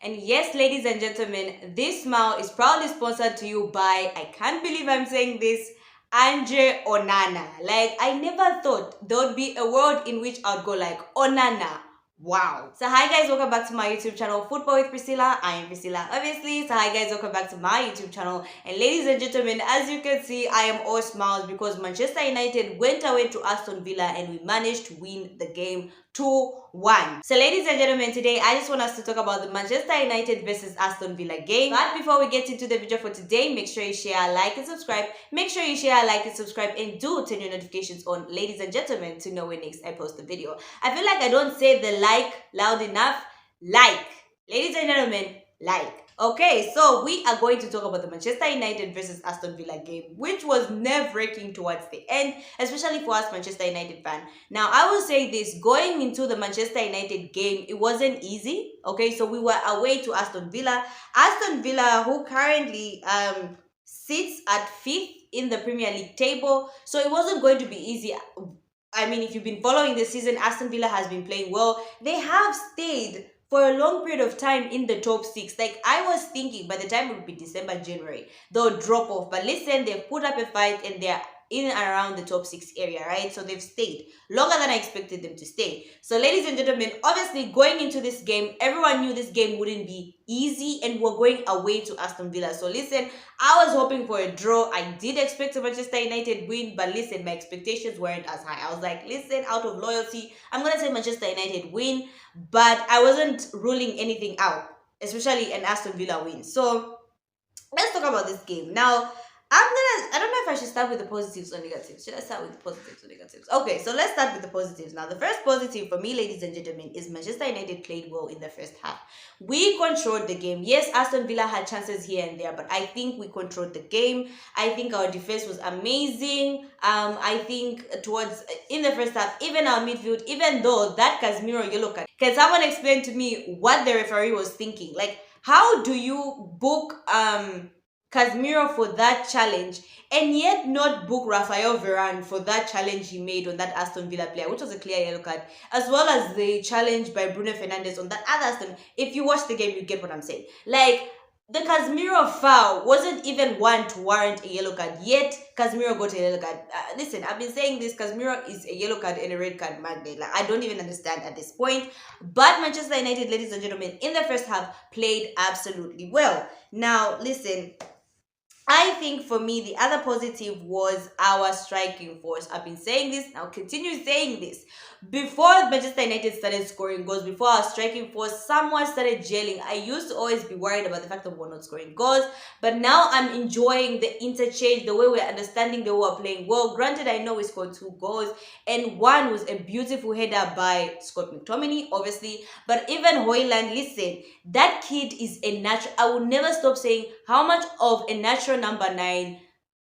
And yes, ladies and gentlemen, this smile is proudly sponsored to you by, I can't believe I'm saying this, Andrea Onana. Like, I never thought there would be a world in which I'd go like, Onana. Wow. So hi guys, welcome back to my YouTube channel, Football with Priscilla. I am Priscilla, obviously. So hi guys, welcome back to my YouTube channel. And ladies and gentlemen, as you can see, I am all smiles because Manchester United went away to Aston Villa and we managed to win the game 2-1. So ladies and gentlemen, today I just want us to talk about the Manchester United versus Aston Villa game. But before we get into the video for today, make sure you share, like, and subscribe. Make sure you share, like, and subscribe, and do turn your notifications on, ladies and gentlemen, to know when next I post the video. I feel like I don't say the like loud enough. Like, ladies and gentlemen, like. Okay, so we are going to talk about the Manchester United versus Aston Villa game, which was nerve-wracking towards the end, especially for us Manchester United fan. Now, I will say this, going into the Manchester United game, it wasn't easy. Okay, so we were away to Aston Villa. Aston Villa, who currently sits at 5th in the Premier League table, so it wasn't going to be easy. I mean, if you've been following the season, Aston Villa has been playing well. They have stayed for a long period of time in the top 6. Like, I was thinking by the time it would be December, January, they'll drop off. But listen, they've put up a fight and they're in and around the top 6 area, right? So they've stayed longer than I expected them to stay. So ladies and gentlemen, obviously going into this game, everyone knew this game wouldn't be easy and we're going away to Aston Villa. So listen, I was hoping for a draw. I did expect a Manchester United win, but listen, my expectations weren't as high. I was like, listen, out of loyalty, I'm going to say Manchester United win, but I wasn't ruling anything out, especially an Aston Villa win. So let's talk about this game. Now, I don't know if I should start with the positives or negatives. Should I start with the positives or negatives? Okay, so let's start with the positives. Now, the first positive for me, ladies and gentlemen, is Manchester United played well in the first half. We controlled the game. Yes, Aston Villa had chances here and there, but I think we controlled the game. I think our defense was amazing. I think in the first half, even our midfield, even though that Casemiro yellow card, can someone explain to me what the referee was thinking? Like, how do you book Casemiro for that challenge and yet not book Rafael Varane for that challenge he made on that Aston Villa player, which was a clear yellow card, as well as the challenge by Bruno Fernandes on that other Aston? If you watch the game, you get what I'm saying. Like, the Casemiro foul wasn't even one to warrant a yellow card, yet Casemiro got a yellow card. Listen, I've been saying this, Casemiro is a yellow card and a red card magnet. Like, I don't even understand at this point. But Manchester United, ladies and gentlemen, in the first half, played absolutely well. Now, listen, I think for me, the other positive was our striking force. I've been saying this, I'll continue saying this. Before Manchester United started scoring goals, before our striking force somewhat started gelling, I used to always be worried about the fact that we're not scoring goals. But now I'm enjoying the interchange, the way we're understanding the way we're playing well. Granted, I know we scored 2 goals, and one was a beautiful header by Scott McTominay, obviously. But even Højlund, listen, that kid is a natural. I will never stop saying how much of a natural number 9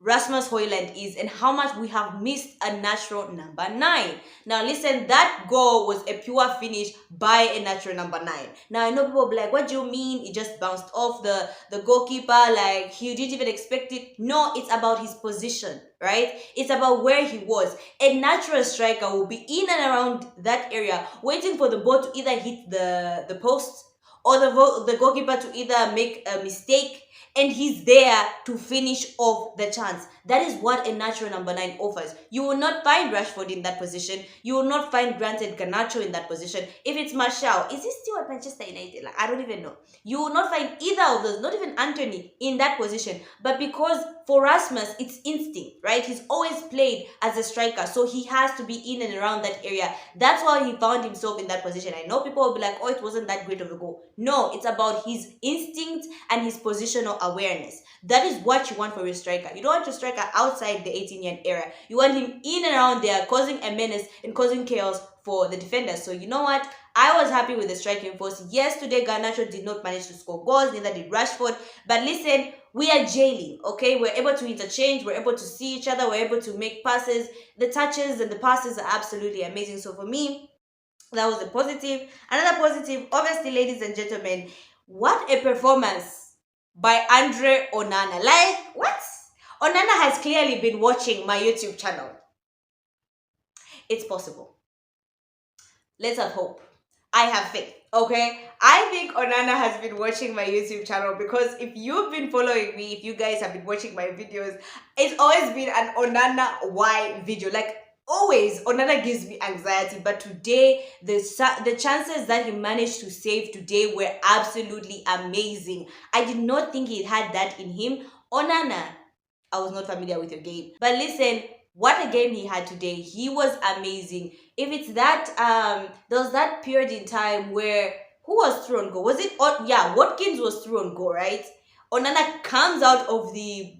Rasmus Højlund is and how much we have missed a natural number 9. Now listen, that goal was a pure finish by a natural number 9. Now I know people will be like, what do you mean? It just bounced off the goalkeeper, like he didn't even expect it. No, it's about his position, right? It's about where he was. A natural striker will be in and around that area waiting for the ball to either hit the post or the goalkeeper to either make a mistake, and he's there to finish off the chance. That is what a natural number 9 offers. You will not find Rashford in that position. You will not find Granted Garnacho in that position. If it's Martial, is he still at Manchester United? Like, I don't even know. You will not find either of those, not even Anthony, in that position. But because for Rasmus, it's instinct, right? He's always played as a striker, so he has to be in and around that area. That's why he found himself in that position. I know people will be like, oh, it wasn't that great of a goal. No, it's about his instinct and his positional awareness. That is what you want for your striker. You don't want your striker outside the 18-yard area. You want him in and around there, causing a menace and causing chaos for the defenders. So you know what? I was happy with the striking force. Yes, today Garnacho did not manage to score goals, neither did Rashford. But listen, we are jailing, okay? We're able to interchange, we're able to see each other, we're able to make passes. The touches and the passes are absolutely amazing. So for me, that was a positive. Another positive, obviously, ladies and gentlemen, what a performance by Andrea Onana. Like, what? Onana has clearly been watching my YouTube channel. It's possible. Let's have hope. I have faith. Okay, I think Onana has been watching my YouTube channel because if you've been following me, if you guys have been watching my videos, it's always been an Onana why video. Like always, Onana gives me anxiety. But today, the chances that he managed to save today were absolutely amazing. I did not think he had that in him. Onana, I was not familiar with your game. But listen, what a game he had today. He was amazing. If it's that there was that period in time where who was through on goal? Was it yeah, Watkins was through on goal, right? Onana comes out of the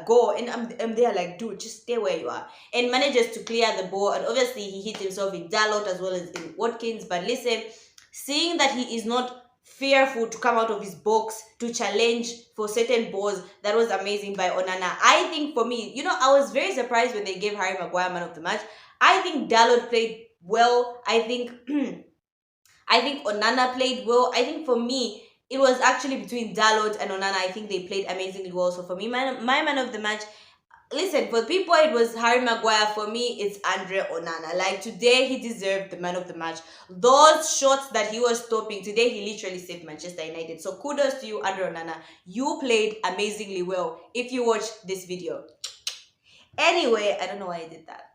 goal and I'm there like, dude, just stay where you are. And manages to clear the ball. And obviously he hit himself in Dalot as well as in Watkins. But listen, seeing that he is not fearful to come out of his box to challenge for certain balls. That was amazing by Onana. I think for me, I was very surprised when they gave Harry Maguire man of the match. I think Dalot played well. I think I think Onana played well. I think for me, it was actually between Dalot and Onana. I think they played amazingly well. So for me, my man of the match, listen, for people it was Harry Maguire. For me, it's Andrea Onana. Like today, he deserved the man of the match. Those shots that he was stopping today, he literally saved Manchester United. So kudos to you, Andrea Onana. You played amazingly well. If you watch this video, anyway, I don't know why I did that.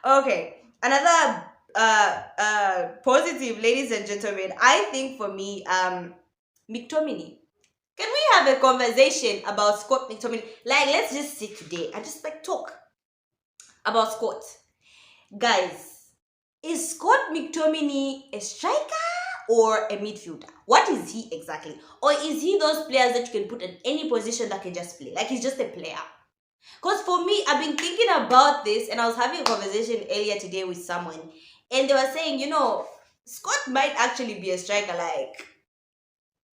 Okay, another positive, ladies and gentlemen. I think for me, McTominay. Can we have a conversation about Scott McTominay? Like, let's just sit today and just like talk about Scott. Guys, is Scott McTominay a striker or a midfielder? What is he exactly? Or is he those players that you can put in any position that can just play? Like he's just a player. Because for me, I've been thinking about this and I was having a conversation earlier today with someone and they were saying, Scott might actually be a striker. Like,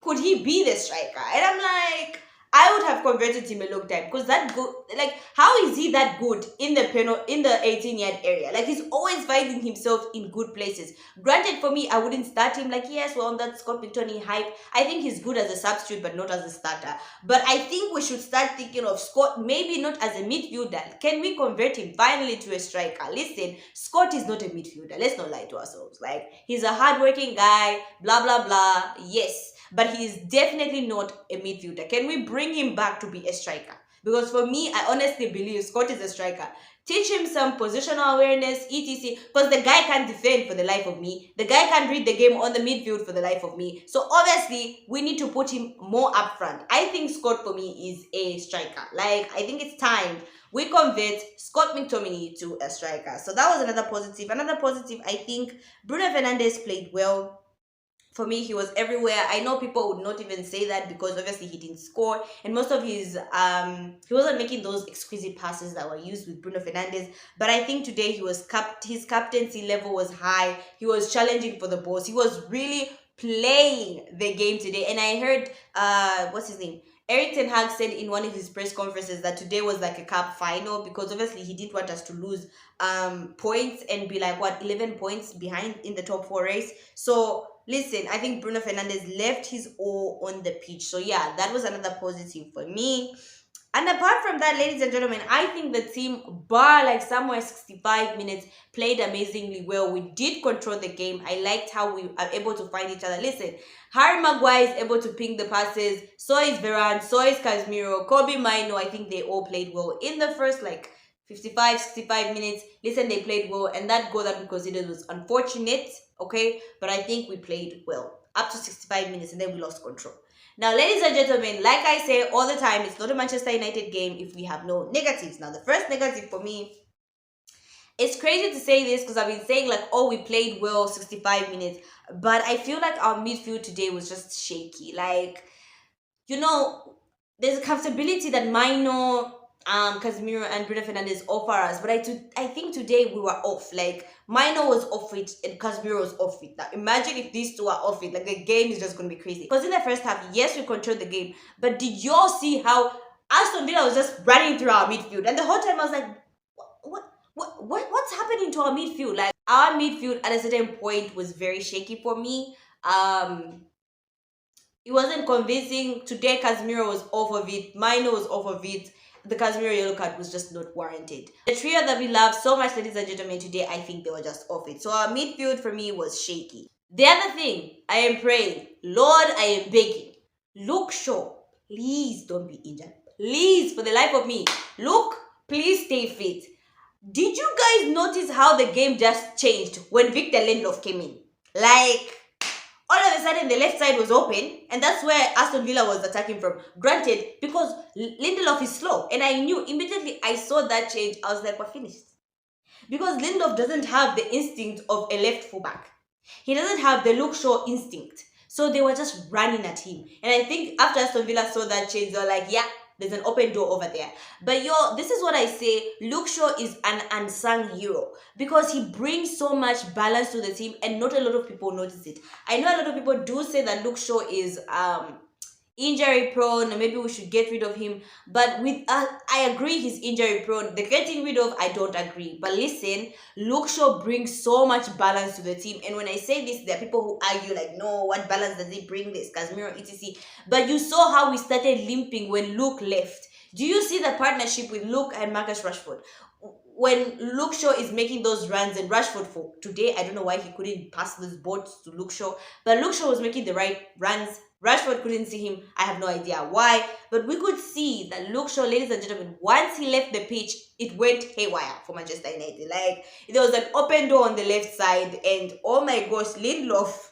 could he be the striker? And I'm like, I would have converted him a long time because that good. Like, how is he that good in the 18-yard area? Like, he's always finding himself in good places. Granted, for me, I wouldn't start him. Like, yes, well, on that Scott McTominay hype, I think he's good as a substitute, but not as a starter. But I think we should start thinking of Scott maybe not as a midfielder. Can we convert him finally to a striker? Listen, Scott is not a midfielder. Let's not lie to ourselves. Like, he's a hardworking guy. Blah blah blah. Yes. But he is definitely not a midfielder. Can we bring him back to be a striker? Because for me, I honestly believe Scott is a striker. Teach him some positional awareness, etc. Because the guy can't defend for the life of me. The guy can't read the game on the midfield for the life of me. So obviously, we need to put him more up front. I think Scott for me is a striker. Like, I think it's time we convert Scott McTominay to a striker. So that was another positive. Another positive, I think Bruno Fernandes played well. For me, he was everywhere. I know people would not even say that because obviously he didn't score, and most of his he wasn't making those exquisite passes that were used with Bruno Fernandes. But I think today his captaincy level was high. He was challenging for the balls. He was really playing the game today. And I heard what's his name? Eric Ten Hag said in one of his press conferences that today was like a cup final because obviously he didn't want us to lose points and be like 11 points behind in the top 4 race. So listen, I think Bruno Fernandes left his all on the pitch. So yeah, that was another positive for me. And apart from that, ladies and gentlemen, I think the team, bar like somewhere 65 minutes, played amazingly well. We did control the game. I liked how we are able to find each other. Listen, Harry Maguire is able to ping the passes. So is Varane. So is Casemiro. Kobe Maino. I think they all played well. In the first 55, 65 minutes, listen, they played well. And that goal that we considered was unfortunate, okay? But I think we played well. Up to 65 minutes and then we lost control. Now, ladies and gentlemen, like I say all the time, it's not a Manchester United game if we have no negatives. Now, the first negative for me, it's crazy to say this because I've been saying we played well 65 minutes. But I feel like our midfield today was just shaky. There's a comfortability that Maino, Casemiro and Bruno Fernandes offer us, but I think today we were off. Like Maino was off it and Casemiro was off it. Now imagine if these two are off it, like the game is just gonna be crazy. Because in the first half, yes, we controlled the game, but did y'all see how Aston Villa was just running through our midfield? And the whole time I was like, what's happening to our midfield? Like our midfield at a certain point was very shaky for me. It wasn't convincing. Today Casemiro was off of it. Maino was off of it. The Casemiro yellow card was just not warranted. The trio that we love so much, ladies and gentlemen, today I think they were just off it. So our midfield for me was shaky. The other thing, I am praying, Lord, I am begging, Luke Shaw, please don't be injured. Please, for the life of me, Luke, please stay fit. Did you guys notice how the game just changed when Victor Lindelof came in? Like, all of a sudden the left side was open, and that's where Aston Villa was attacking from. Granted, because Lindelof is slow, and I knew immediately I saw that change, I was like, we're finished. Because Lindelof doesn't have the instinct of a left fullback. He doesn't have the Luke Shaw instinct. So they were just running at him. And I think after Aston Villa saw that change, they were like, yeah, there's an open door over there. But this is what I say, Luke Shaw is an unsung hero because he brings so much balance to the team and not a lot of people notice it. I know a lot of people do say that Luke Shaw is injury prone, maybe we should get rid of him, but with I agree he's injury prone. The getting rid of, I don't agree. But listen, Luke Shaw brings so much balance to the team, and when I say this, there are people who argue like, no, what balance does he bring, this Casemiro etc. But you saw how we started limping when Luke left. Do you see the partnership with Luke and Marcus Rashford? When Luke Shaw is making those runs, and Rashford, for today, I don't know why he couldn't pass those balls to Luke Shaw, but Luke Shaw was making the right runs. Rashford couldn't see him. I have no idea why, but we could see that Luke Shaw, ladies and gentlemen, once he left the pitch, it went haywire for Manchester United. Like, there was an open door on the left side, and oh my gosh, Lindelof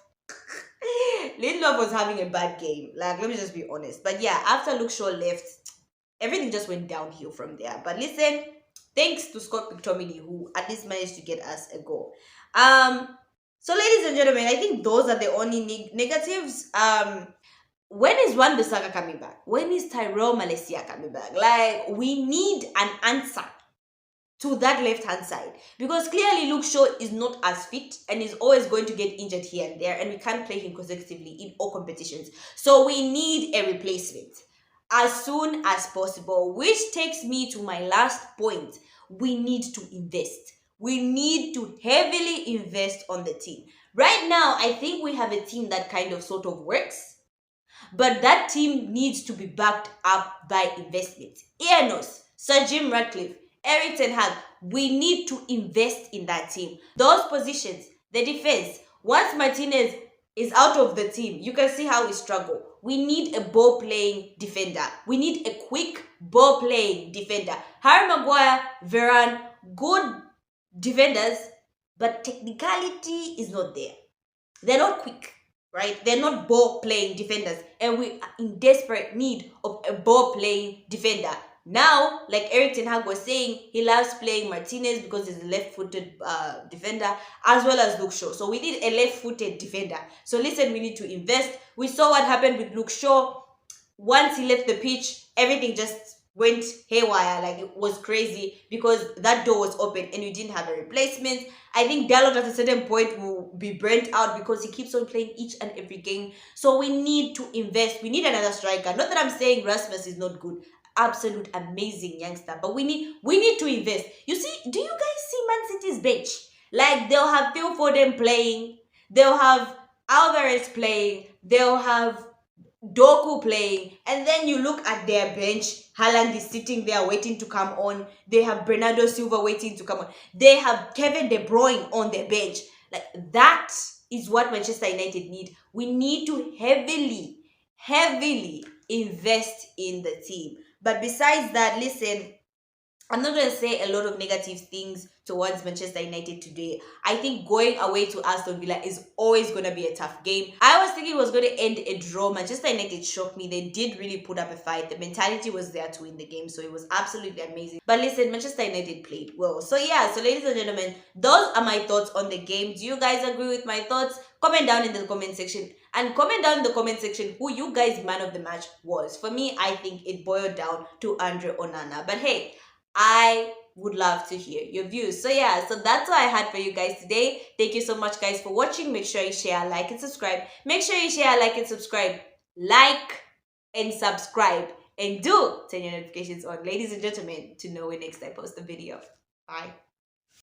was having a bad game. Like, let me just be honest. But yeah, after Luke Shaw left, everything just went downhill from there. But listen, thanks to Scott McTominay, who at least managed to get us a goal. So ladies and gentlemen, I think those are the only negatives. When is Wan-Bissaka coming back? When is Tyrell Malaysia coming back? Like, we need an answer to that left-hand side. Because clearly Luke Shaw is not as fit and is always going to get injured here and there, and we can't play him consecutively in all competitions. So we need a replacement as soon as possible, which takes me to my last point. We need to invest. We need to heavily invest on the team. Right now, I think we have a team that kind of sort of works, but that team needs to be backed up by investment. Enos, Sir Jim Ratcliffe, Eric Ten Hag, we need to invest in that team. Those positions, the defense, once Martinez is out of the team, you can see how we struggle. We need a ball-playing defender. We need a quick ball-playing defender. Harry Maguire, Varane, good defenders, but technicality is not there. They're not quick, right? They're not ball-playing defenders, and we are in desperate need of a ball-playing defender. Now, like Eric Ten Hag was saying, he loves playing Martinez because he's a left-footed defender, as well as Luke Shaw. So we need a left-footed defender. So listen, we need to invest. We saw what happened with Luke Shaw. Once he left the pitch, everything just went haywire. Like, it was crazy because that door was open and we didn't have a replacement. I think Dalot at a certain point will be burnt out because he keeps on playing each and every game. So we need to invest. We need another striker. Not that I'm saying Rasmus is not good. Absolute amazing youngster, but we need to invest. You see, do you guys see Man City's bench? Like, they'll have Phil Foden playing, they'll have Alvarez playing, they'll have Doku playing, and then you look at their bench. Haaland is sitting there waiting to come on. They have Bernardo Silva waiting to come on. They have Kevin De Bruyne on their bench. Like, that is what Manchester United need. We need to heavily invest in the team. But besides that, listen, I'm not going to say a lot of negative things towards Manchester United today. I think going away to Aston Villa is always going to be a tough game. I was thinking it was going to end a draw. Manchester United shocked me. They did really put up a fight. The mentality was there to win the game, so it was absolutely amazing. But listen, Manchester United played well. So yeah, so ladies and gentlemen, those are my thoughts on the game. Do you guys agree with my thoughts? Comment down in the comment section. And comment down in the comment section who you guys' man of the match was. For me, I think it boiled down to Andrea Onana. But hey, I would love to hear your views. So yeah, so that's what I had for you guys today. Thank you so much, guys, for watching. Make sure you share, like, and subscribe. Make sure you share, like, and subscribe. Like and subscribe. And do turn your notifications on, ladies and gentlemen, to know when next I post a video. Bye.